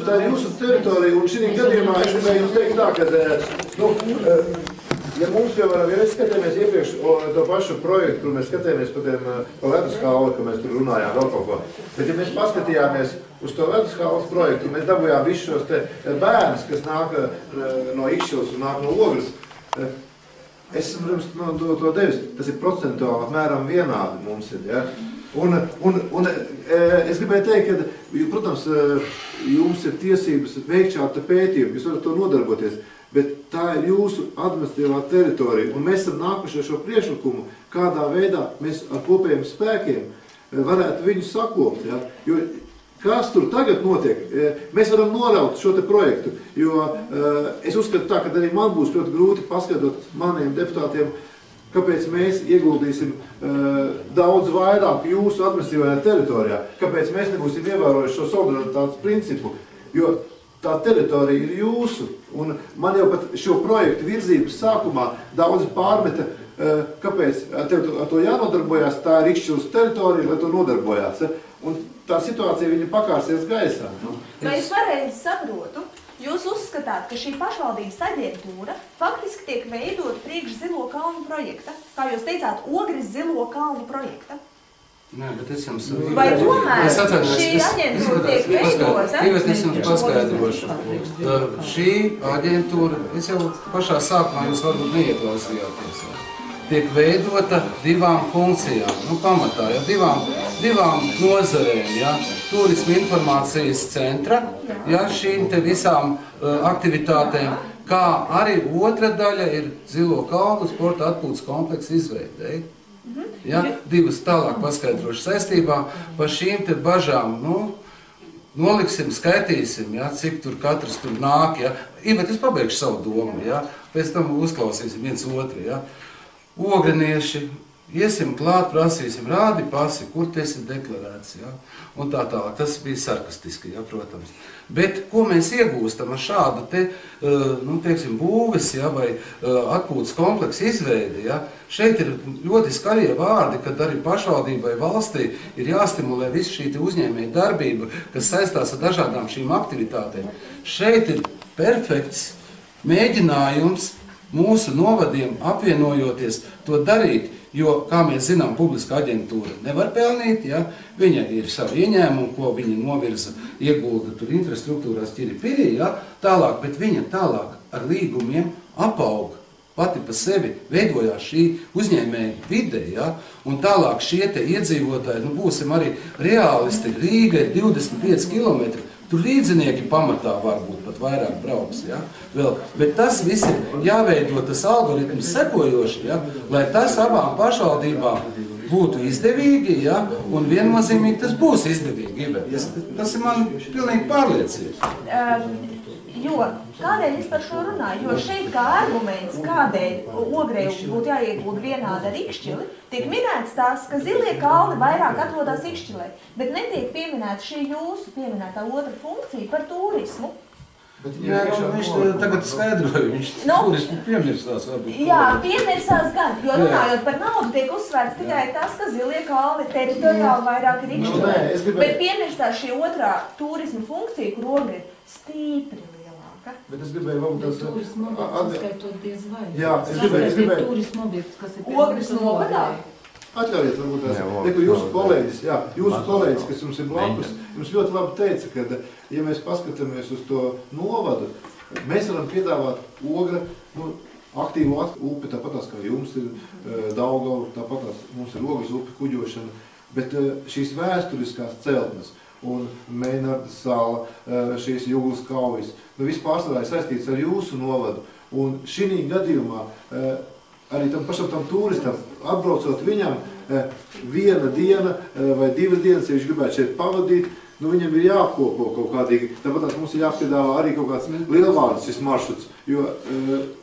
tā ir jūsu teritorija, un šī gadījumā es gribēju jums teikt tā, ka, ja mums, piemēram, ja mēs skatījāmies iepriekš to pašu projektu, kur mēs skatījāmies pa leduskāli, ka mēs tur runājām vēl kaut ko, bet ja mēs paskatījāmies uz to leduskāles projektu, mēs dabūjām visus šos te bērnus, kas nāk no Ikšķilas un nāk no Ogres, es esmu jums to devis, tas ir procentuāli apmēram vienādi mums ir, ja? Un es gribēju teikt, ka, protams, jums ir tiesības veikt šādu pētījumu, jūs varat to nodarboties, bet tā ir jūsu administratīvā teritorija, un mēs esam nākuši ar šo priekšlikumu, kādā veidā mēs ar kopējiem spēkiem varētu viņu sakopt, ja? Jo kas tur tagad notiek? Mēs varam noraut šo te projektu, jo es uzskatu tā, ka arī man būs ļoti grūti paskatot maniem deputātiem, kāpēc mēs ieguldīsim daudz vairāk jūsu administratīvajā teritorijā, kāpēc mēs nebūsim ievērojuši šo solidaritātes principu, jo tā teritorija ir jūsu, un man jau pat šo projektu virzības sākumā daudzi pārmeta, kāpēc tev ar to jānodarbojās, tā ir Ikšķilas teritorija, lai to nodarbojās. Un tā situācija viņa pakārsies gaisā. Vai es pareizi saprotu, jūs uzskatāt, ka šī pašvaldības aģentūra faktiski tiek veidot priekš Zilo kalnu projekta? Kā jūs teicāt, Ogres Zilo kalnu projekta? Nē, bet es jums... Vai tomēr šī aģentūra tiek veidota? Es jums paskaidrošu. Šī aģentūra, es jau pašā sākumā jūs varbūt neieklausījāties, tiek veidota divām funkcijām, pamatā, divām nozarēm, turisma informācijas centra, šīm te visām aktivitātēm, kā arī otra daļa ir Zilo kalnu sporta atpūtas kompleksa izveidei. Divas tālāk paskaidrošu saistībā par šīm te bažām, noliksim, skaitīsim, cik tur katrs tur nāk, Ivet, es pabeigšu savu domu, pēc tam uzklausīsim viens otru, Ogrenieši, iesim klāt, prasīsim, rādi pasi, kur tu esi deklarēts, un tā tālāk. Tas bija sarkastiski, protams. Bet ko mēs iegūstam ar šādu te, teiksim, būves, vai atpūtas kompleksa izveidi, šeit ir ļoti skaļie vārdi, kad arī pašvaldībai valstī ir jāstimulē visu šī uzņēmēja darbība, kas saistās ar dažādām šīm aktivitātēm. Šeit ir perfekts mēģinājums mūsu novadiem apvienojoties to darīt, jo, kā mēs zinām, publiska aģentūra nevar pelnīt, viņa ir savu ieņēmumu, ko viņa novirza, iegulda tur infrastruktūrās ķiri-pirī, tālāk, bet viņa tālāk ar līgumiem apaug pati pa sevi, veidojās šī uzņēmēja vide, un tālāk šie te iedzīvotāji, būsim arī reālisti, Rīga ir 25 kilometri, tur līdzinieki pamatā varbūt pat vairāk brauks, vēl, bet tas viss ir jāveido tas algoritms sekojoši, lai tas abām pašvaldībām būtu izdevīgi, un viennozīmīgi tas būs izdevīgi. Tas ir man pilnīgi pārliecība. Jo, kādēļ es par šo runāju? Jo šeit kā arguments, kādēļ Ogrei būtu jāiegūda vienāda ar Ikšķili, tiek minēts tās, ka Zilie kalni vairāk atrodas Ikšķilē, bet netiek pieminēta šī jūsu pieminētā otra funkcija par turismu. Viņš tagad skaidroja, viņš turismu piemirstās varbūt. Jā, piemirstās gan, jo runājot par naudu tiek uzsvērts tikai tas, ka Zilie kalni teritoriāli vairāk ir Ikšķilē. Bet piemirstās šī otrā turisma funkcija, kur Ogre ir stīpri. Bet es gribēju varbūt tas... Turismu objekts, skaitot diez vai. Jā, es gribēju... Turismu objekts, kas ir... Ogres novadā? Atļaujiet varbūt tās. Reku, jūsu kolēģis, kas jums ir blakus, jums ļoti labi teica, ka, ja mēs paskatāmies uz to novadu, mēs varam piedāvāt Ogra, aktīvu upi, tāpatās kā jums ir Daugava, tāpatās mums ir Ogres upi kuģošana, bet šīs vēsturiskās celtnes, un Meinardas sala, šīs Jūglas kaujas. Viss pārsvarā ir saistīts ar jūsu novadu. Un šī gadījumā arī tam pašam tam turistam, atbraucot viņam viena diena vai divas dienas, ja viņš gribētu šeit pavadīt, viņam ir jāapkopo kaut kādīgi. Tāpēc mums ir jāpiedāvā arī kaut kāds lielvārds šis maršruts, jo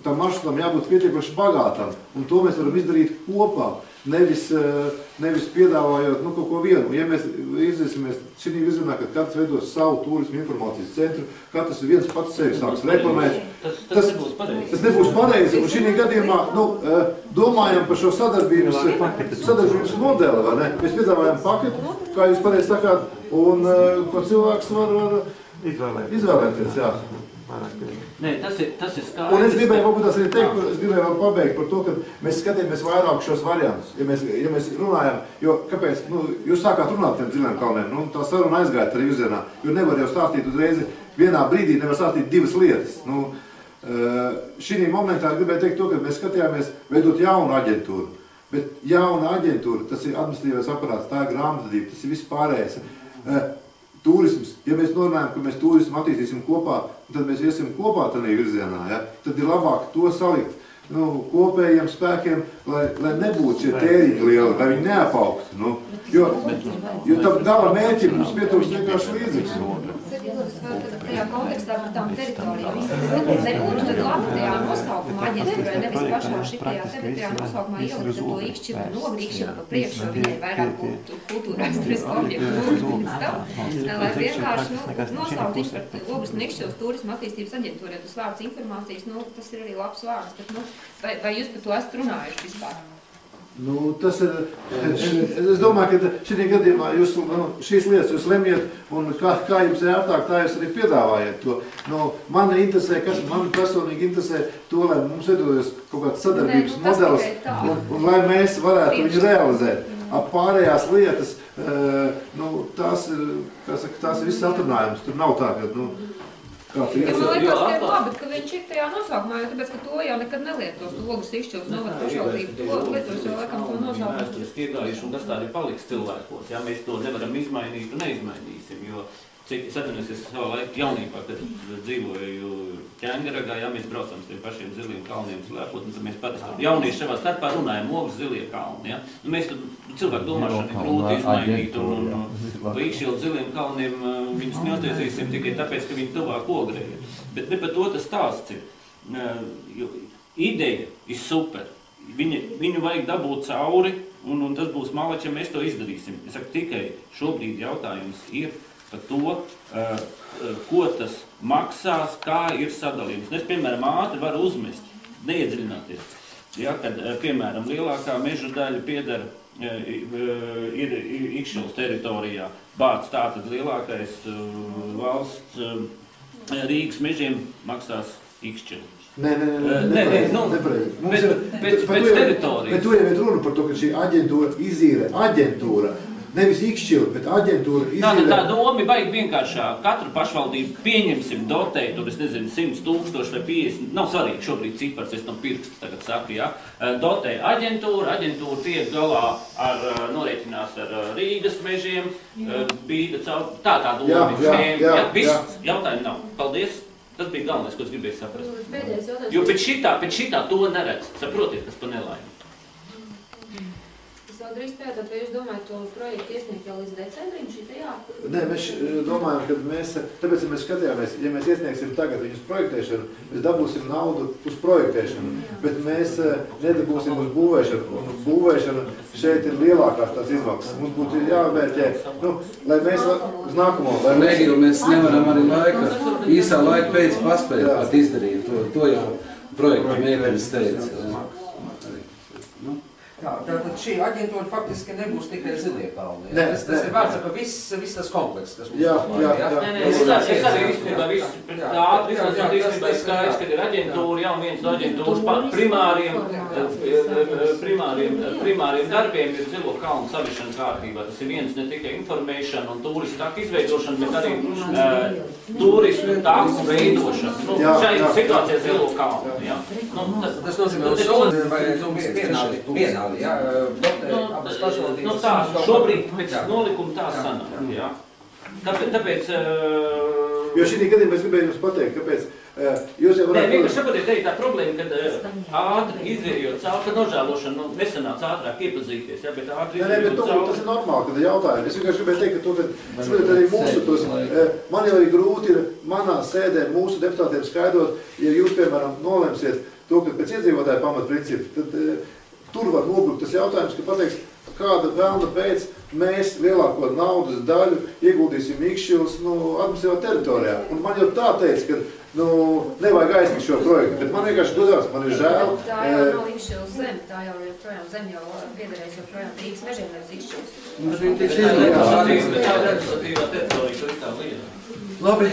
tam maršrutam jābūt pietiekoši bagātam. Un to mēs varam izdarīt kopā. Nevis piedāvājot kaut ko vienu. Ja mēs izdarīsimies šī virzienā, ka katrs veidos savu turismu informācijas centru, katrs viens pats sevi sāks reklamēt. Tas nebūs pareizi. Un šī gadījumā domājam par šo sadarbības modeli, vai ne? Mēs piedāvājam paketu, kā jūs pareizi sakāt, un ko cilvēks var Izvēlēties, jā. Nē, tas ir skaidrs. Un es gribēju varbūt tas arī teikt, es gribēju vēl pabeigt par to, ka mēs skatāmies vairāk šos variantus, ja mēs runājam, jo kāpēc, jūs sākāt runāt tiem Ziliem kalniem, tā saruna aizgāja arī virzienā, jo nevar jau stāstīt uzreiz, vienā brīdī nevar stāstīt divas lietas. Šī momentā gribēju teikt to, ka mēs skatījāmies veidot jaunu aģentūru, bet jauna aģentūra, tas ir administratīvais aparāts, tā ir grāmatvedība, tas ir viss pārējais. Turisms, ja mēs norunājam, ka mēs turismu attīstīsim kopā, tad mēs iesim kopā tādā virzienā, ja? Tad ir labāk to salikt kopējiem spēkiem, lai nebūtu šie tēriņi lieli, lai viņi neapaugtu. Jo tam gala mērķim mums pietrūkst vienkārši līdzekļus. Tajā kontekstā par tām teritorijām. Nebūtu tad labi tajā nosaukumā aģentūrai, nevis pašā šitajā tajā nosaukumā ielikt to Ikšķilu un Ogri Ikšķilu pa priekšu, jo viņai vairāk būtu kultūrvēsturisku objektu pēc tam. Lai vienkārši nosaukt par Ogres un Ikšķilas turisma attīstības aģentūrai, tas vārds informācijas, tas ir arī labs vārds, bet vai jūs par to esat runājuši vispār? Tas ir, es domāju, ka šī gadījumā jūs šīs lietas jūs lemjat, un kā jums ir ērtāk, tā jūs arī piedāvājat to. Mani interesē, man personīgi interesē to, lai mums veidojas kaut kāds sadarbības modelis, un lai mēs varētu viņu realizēt. Pārējās lietas, tās ir viss atrunājums, tur nav tā, ka, kāds ir man liekas, ka ir labi, ka viņš ir tajā nosaukumā, jo tāpēc, ka to jau nekad nelietos, to Ogres Ikšķilas novada pašvaldību, to lietos jau laikam to nosaukumu. Mēs iegājuši, un tas tā arī paliks cilvēkos, ja mēs to nevaram izmainīt un neizmainīsim, jo es atceros, es savā laikā jaunībā, kad dzīvoju Ķengaragā, ja mēs braucam tiem pašiem Ziliem kalniem slēpot, un tad mēs parasti jaunieši savā starpā runājam Ogres Zilie kalni, ja? Mēs tad cilvēku domāšanu ir grūti izmainīt, un pa Ikšķilas Ziliem kalniem viņus neuztaisīsim tikai tāpēc, ka viņi tuvāk Ogrei. Bet ne par to tas stāsts ir. Ideja ir super. Viņu vajag dabūt cauri, un tas būs malači, ja mēs to izdarīsim. Es saku, tikai šobrīd jautājums ir par to, ko tas maksās, kā ir sadalījums. Es, piemēram, ātri varu uzmest, neiedziļināties. Ja, kad, piemēram, lielākā meža daļa pieder ir Ikšķilas teritorijā. Bārts tātad lielākais valsts Rīgas mežiem maksās Ikšķila. Nē, pēc teritorijas. Bet tu jau ir runa par to, ka šī aģentūra izīrē. Aģentūra. Nevis Ikšķila, bet aģentūra izīrē. Tā doma vajag vienkāršāk. Katru pašvaldību pieņemsim dotēju, tur es nezinu, 100 000 vai 50, nav svarīgi šobrīd cipars, es no pirksta tagad saku, ja. Dotēju aģentūra tiek galā norēķinās ar Rīgas mežiem, bīda caur, tā doma ir schēma. Viss, jautājumi nav. Paldies. Tas bija galvenais, ko es gribēju saprast. Jo pēc šitā to neredz. Saprotiet, kas pa nelaimi. Es vēl drīz pētāt, vai jūs domājat to projektu iesniegt jau līdz decembrim šitajā? Nē, mēs domājam, ka tāpēc, ja mēs skatījāmies, ja mēs iesniegsim tagad viņus projektēšanu, mēs dabūsim naudu uz projektēšanu, bet mēs nedabūsim uz būvēšanu. Un būvēšana šeit ir lielākās tās izmaksas. Mums būtu jāvērķē, lai mēs uz nākamo... Jo mēs nevaram arī īsā laika pēc paspēt pat izdarīt. To jau projekta mēģinājums teica. Tātad šī aģentūra faktiski nebūs tikai Zilie kalni. Tas ir vērts par viss tas komplekss, kas mums Es arī īstenībā ātri izsaka skaidrs, kad ir aģentūra, jau viens no aģentūras primāriem darbiem ir Zilo kalnu savišana kārtībā. Tas ir viens ne tikai informēšana un turistu taku izveidošana, bet arī turistu taku veidošana. Šai situācijā Zilo kalnu. Tas nozīmē, ka soli vai vienādi. Tā, šobrīd pēc nolikuma tā sanāk. Tāpēc... Jo šī gadījumā es gribēju jums pateikt, kāpēc jūs jau varētu... Nē, vienkārši saprotiet, te ir tā problēma, kad ātri izējot caur, ka nožēlošana nesanāca ātrāk iepazīties, ja, bet ātri izējot caur... Nē, bet tas ir normāli, kad ir jautājumi. Es vienkārši gribēju teikt, ka to, kad saprotiet arī mūsu tos... Man jau arī grūti ir manā sēdē mūsu deputātiem skaidrot, ja jūs, piemēram, nolemsiet to, ka pēc iedzīvotāju pamatprincipu, tad tur var nobrukt tas jautājums, ka pateiks, kāda vēlna pēc mēs lielāko naudas daļu ieguldīsim Ikšķilas administratīvā teritorijā. Un man jau tā teica, ka nevajag aiztikt šo projektu, bet man vienkārši godās, man ir žēl. Tā jau nav Ikšķilas zeme, tā jau joprojām zeme jau piederēs joprojām Rīgas mežiem nevis Ikšķilas. Tā administratīvā teritorija, tur ir tā lieta. Labi.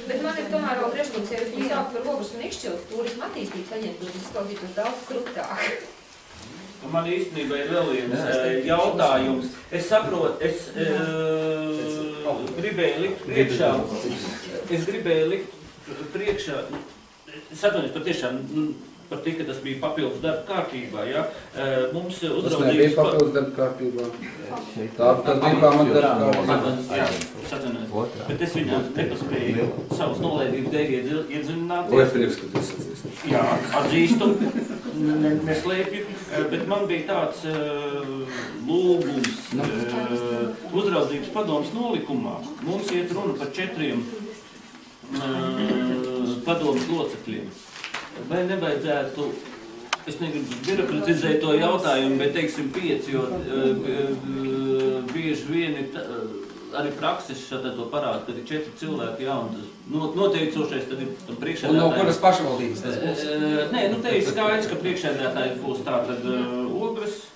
Bet man ir tomēr vēl priekšlikums, ja jūs sākat par Ogres un Ikšķilas turisma attīstības aģentūru, tas izklausītos daudz krutāk. Man īstenībā ir vēl viens jautājums. Es saprotu, es gribēju likt priekšā, es atvainojos patiešām par tik, ka tas bija papildus darba kārtībā, ja? Mums uzraudzības... Tas nebija papildus darba kārtībā. Tā bija pamat darba kārtībā. Jā, es atvainojos. Bet es viņām nepaspēju savas nolaidības dēļ iedziļināties. Lai prieks, ka tu sacīsi. Jā, atzīstu, neslēpju, bet man bija tāds lūgums uzraudzības padomas nolikumā. Mums iet runa par 4 padomas locekļiem. Vai nevajadzētu, es negribu birokratizēt to jautājumu, bet teiksim 5, jo bieži vien arī prakses šādā to parāda, kad ir 4 cilvēki, jā, un tas noteicošais tad ir priekšsēdētājs. Un no kuras pašvaldības tas būs? Nē, nu te ir skaidrs, ka priekšsēdētājs būs tātad Ogres.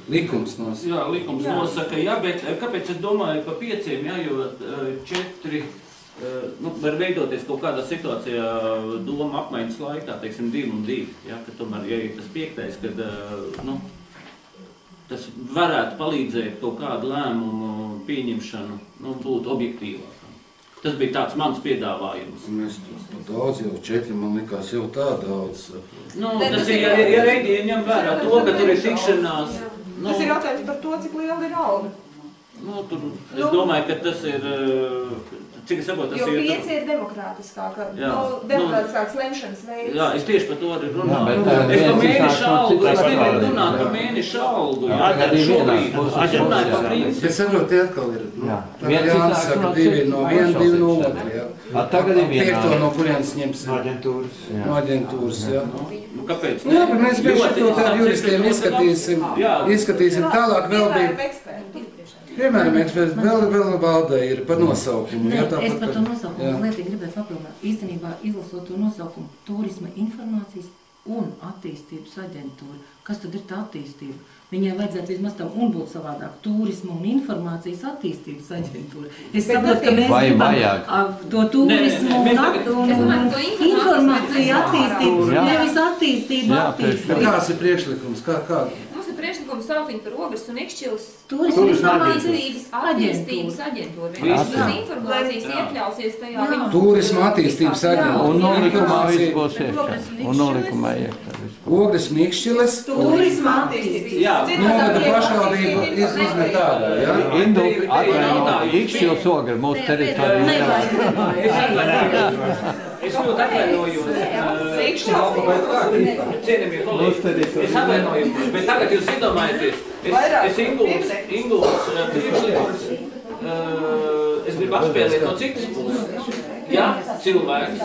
Likums nosaka. Jā, likums nosaka, jā, bet kāpēc es domāju pa 5, jā, jo 4... var veidoties kaut kādā situācijā doma apmaiņas laikā, teiksim, 2 un 2, ja, ka tomēr, ja ir tas 5, kad, tas varētu palīdzēt kaut kādu lēmumu pieņemšanu, būt objektīvākam. Tas bija tāds mans piedāvājums. Mēs daudz jau 4, man likās jau tā daudz. Tas ir, ja Reidija ņem vērā to, ka tur ir tikšanās. Tas ir jautājums par to, cik liela ir alga. Es domāju, ka tas ir... Cik es saprotu, tas jo 5 ir demokrātiskāks lemšanas veids. Jā, es tieši par to arī runāju. Es par mēneša algu, es negribu runāt par mēneša algu. Jā, tad šobrīd es runāju par principu. Bet saprot, tie atkal ir, Jānis saka 2 no 1, 2 no 2, jā. Tagad ir 5 no kurienes ņemsim? No aģentūras, jā. Kāpēc? Jā, bet mēs pēc šo tādu juristiem izskatīsim. Tālāk vēl bija... Piemēram, eksperts vēl valdē ir par nosaukumu. Es par to nosaukumu lietīgi gribētu papildināt. Īstenībā izlasot to nosaukumu Turisma informācijas un attīstības aģentūra. Kas tad ir tā attīstība? Viņai vajadzētu vismaz tam un būt savādāk. Turisma un informācijas attīstības aģentūra. Es saprotu, ka mēs gribam to turismu un informāciju attīstību, nevis attīstību. Kāds ir priekšlikums? Priekšlikums saukt par Ogres un Ikšķilas Turisma attīstības aģentūru. Visas informācijas iekļausies tajā. Turisma attīstības aģentūra. Un nolikumā viss būs iekšā. Un nolikumā iekšā. Ogres un Ikšķilas. Turisma attīstības. Novada pašvaldība izmet tādā, jā? Ikšķils Ogre mūsu teritorijā. Es ļoti atvainojos, cienījamie kolēģi, es atvainojos, bet tagad jūs iedomājaties, es Inguls priekšlikums, es gribu apspēlēt no citas puses. Ja cilvēks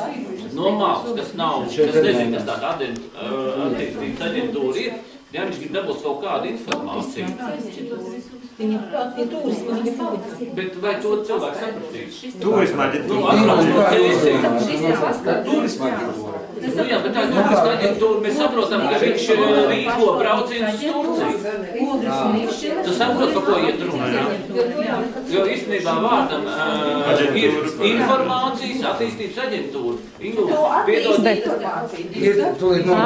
no malas, kas nezinu, kas tāda attīstības aģentūra ir, ja viņš grib dabūt kaut kādu informāciju. Bet vai to cilvēks sapratīs? Turisma aģentūra. Turisma aģentūra. Jā, bet tā turisma aģentūra, mēs saprotam, ka viņš rīko braucienus uz Turciju. Tu saproti, par ko iet runa, jā? Jo īstenībā vārdam ir informācijas attīstības aģentūra.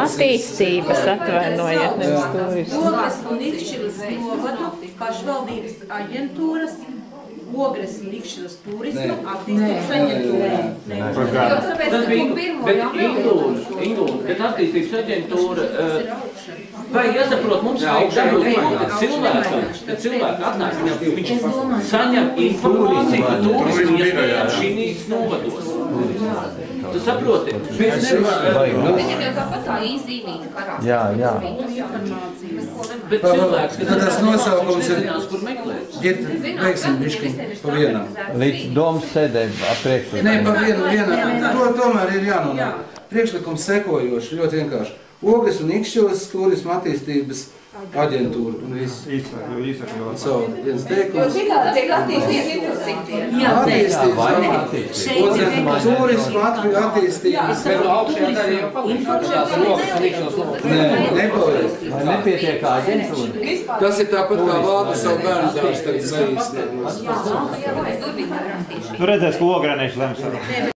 Attīstības atvainojiet, nevis turismu. Ogres un Ikšķilas novadu pašvaldības aģentūras, Ogres un Ikšķilas turisma attīstības aģentūra. Bet attīstības aģentūra, vai jāsaprot, mums vajag dabūt cilvēkam, kad cilvēki atnāk, viņš saņem informāciju par turismu iespējām šīs novados. Tu saproti? Viņam jau tāpat tā īzīmīta karās. Jā. Bet cilvēks, kas tas nosaukums ir, kur meklēt. Veiksim bišķiņ pa vienam. Līdz domas sēdē priekšlikums. Nē, pa vienam. To tomēr ir jānonāk. Priekšlikums sekojoši, ļoti vienkārši. Ogres un Ikšķiles turisma attīstības aģentūra un viss. Savu viens teikums. Citādi tiek attīstīts turisma attīstības. Augšējā daļā jau palīdz. Nē, nepalīdz. Nepietiek kā aģentūra. Tas ir tāpat kā vāda savu bērnu dārstu tagad saīstināt. Nu redzēs, ka ogrenieši lems.